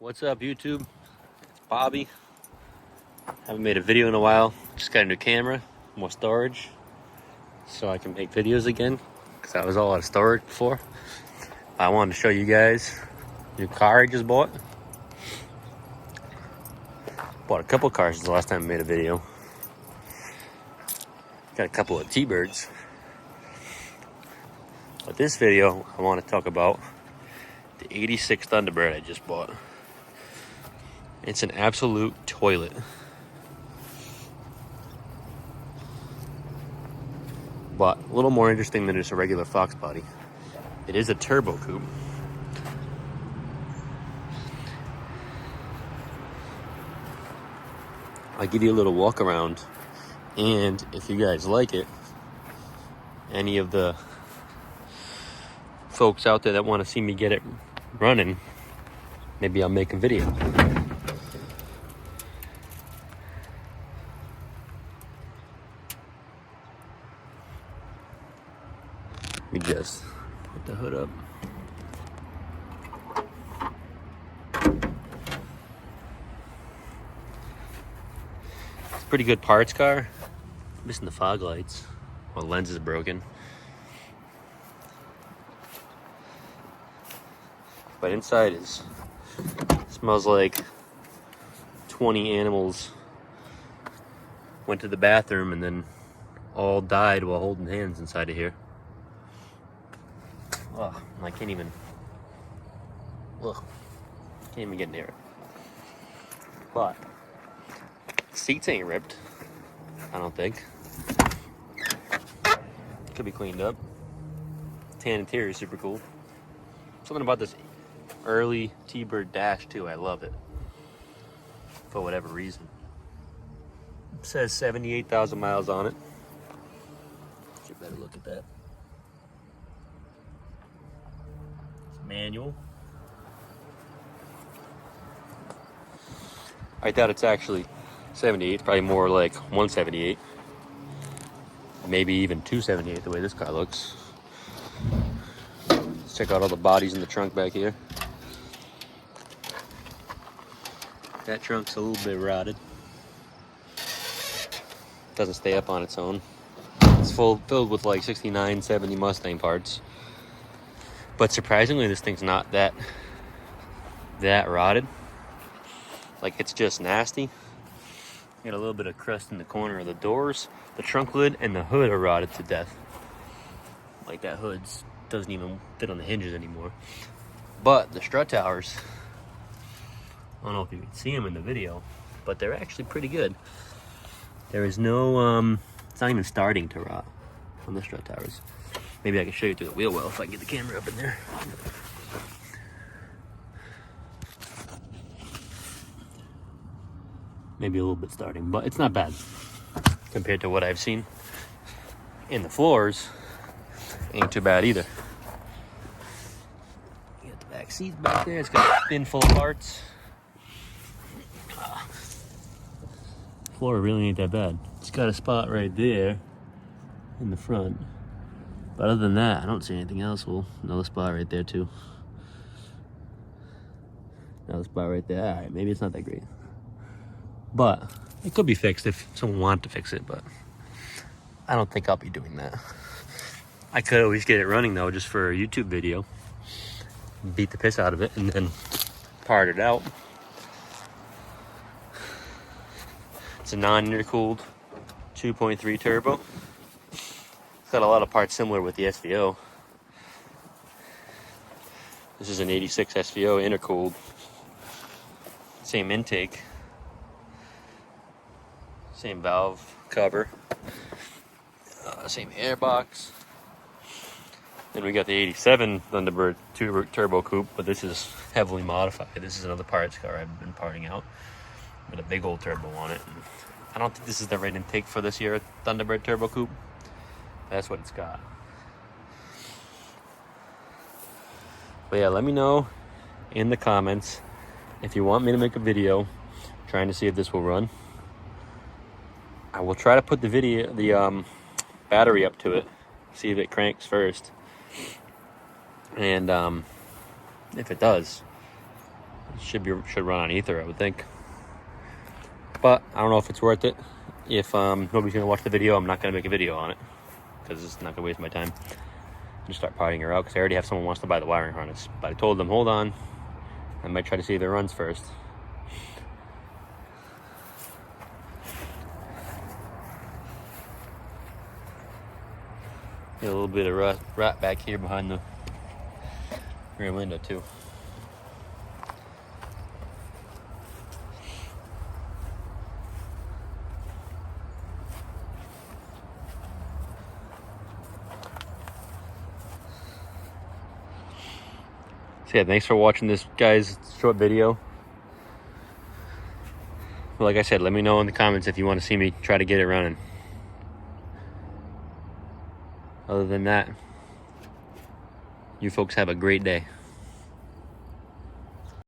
What's up, YouTube? It's Bobby. Haven't made a video in a while. Just got a new camera, more storage, so I can make videos again, because I was all out of storage before. I wanted to show you guys the new car I just bought. Bought a couple cars since the last time I made a video. Got a couple of T-Birds. But this video, I want to talk about the 86 Thunderbird I just bought. It's an absolute toilet. But a little more interesting than just a regular Fox body. It is a turbo coupe. I'll give you a little walk around, and if you guys like it, any of the folks out there that want to see me get it running, maybe I'll make a video. Let me just put the hood up. It's a pretty good parts car. Missing the fog lights. Well, the lens is broken. But inside smells like 20 animals went to the bathroom and then all died while holding hands inside of here. Ugh, I can't even get near it. But seats ain't ripped, I don't think. Could be cleaned up. Tan interior is super cool. Something about this early T-Bird dash too, I love it. For whatever reason. It says 78,000 miles on it. Get a better look at that. Manual. I doubt it's actually 78. It's probably more like 178. Maybe even 278 the way this car looks. Let's check out all the bodies in the trunk back here. That trunk's a little bit rotted. Doesn't stay up on its own. It's filled with like 69, 70 Mustang parts. But surprisingly, this thing's not that rotted. Like, it's just nasty. Got a little bit of crust in the corner of the doors. The trunk lid and the hood are rotted to death. Like, that hood doesn't even fit on the hinges anymore. But the strut towers, I don't know if you can see them in the video, but they're actually pretty good. There is no, it's not even starting to rot on the strut towers. Maybe I can show you through the wheel well if I can get the camera up in there. Maybe a little bit starting, but it's not bad compared to what I've seen. And the floors ain't too bad either. You got the back seats back there. It's got a bin full of parts. Floor really ain't that bad. It's got a spot right there in the front. But other than that, I don't see anything else. Well, another spot right there too. Another spot right there. All right, maybe it's not that great. But it could be fixed if someone wanted to fix it, but I don't think I'll be doing that. I could always get it running though, just for a YouTube video. Beat the piss out of it and then part it out. It's a non-intercooled 2.3 turbo. It's got a lot of parts similar with the SVO. This is an 86 SVO intercooled. Same intake. Same valve cover. Same airbox. Then we got the 87 Thunderbird turbo coupe, but this is heavily modified. This is another parts car I've been parting out with a big old turbo on it. And I don't think this is the right intake for this year Thunderbird turbo coupe. That's what it's got. But yeah, let me know in the comments if you want me to make a video trying to see if this will run. I will try to put the battery up to it, see if it cranks first. And if it does, Should run on ether, I would think. But I don't know if it's worth it. If nobody's gonna watch the video, I'm not gonna make a video on it because it's not gonna waste my time. Just start partying her out because I already have someone who wants to buy the wiring harness. But I told them, hold on, I might try to see if it runs first. Get a little bit of rot back here behind the rear window too. So yeah, thanks for watching this, guys, short video. But like I said, let me know in the comments if you want to see me try to get it running. Other than that, you folks have a great day.